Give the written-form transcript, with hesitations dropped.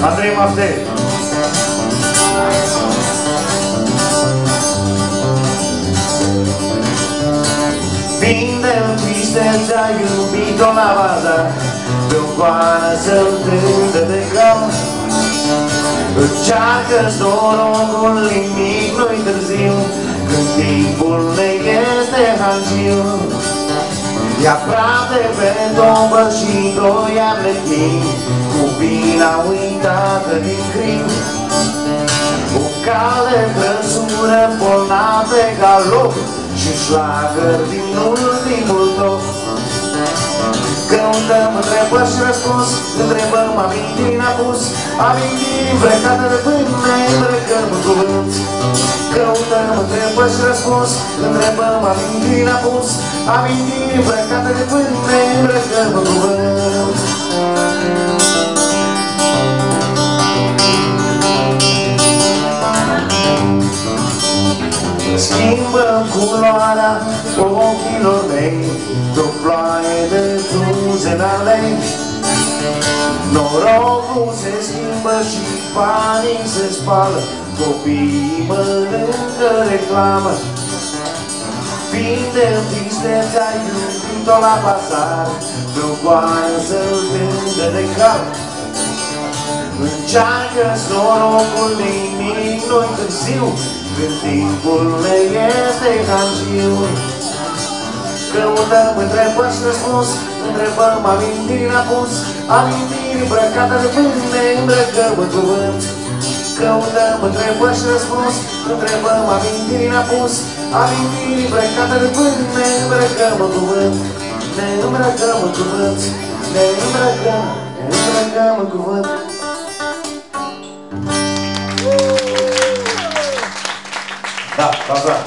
Andrei Mafte. Vinde-l tristețea iubit-o la bazar, pe-o goană să-l tândă de cal. Încearcă-ți norocul, nimic nu-i târziu, când timpul ne este hangiu. E aproape pe dobă și doi arlechin, cu bina uitată din crin. O cale trăsură bolnav de galop și șlagăr din ultimul top. Căutăm întrebări și răspuns, întrebăm amintiri n-apus, amintiri îmbrăcate de pâine, îmbrăcăm în cuvânt. Căutăm întrebări și răspuns, întrebăm amintiri n-apus, amintiri îmbrăcate de pâine, îmbrăcăm în cuvânt. Schimbă culoarea ochilor mei, de-o ploaie de duze alei. Norocul se schimbă și banii se spală, copiii mănâncă reclamă. Vinde-l tristețea iubit-o la bazar, de-o goană să-l tândă de cal. Încearcă-ți norocul, nimic nu-i târziu, când timpul ne este hangiu. Căutăm întrebări și răspuns, întrebăm amintiri n-apus, amintiri îmbrăcate de pâine, îmbrăcăm în cuvânt. Căutăm întrebări și răspuns, întrebăm amintiri n-apus, amintiri îmbrăcate de pâine, îmbrăcăm în cuvânt. Ne îmbrăcăm în cuvânt, ne îmbrăcăm în cuvânt. Da, da, da.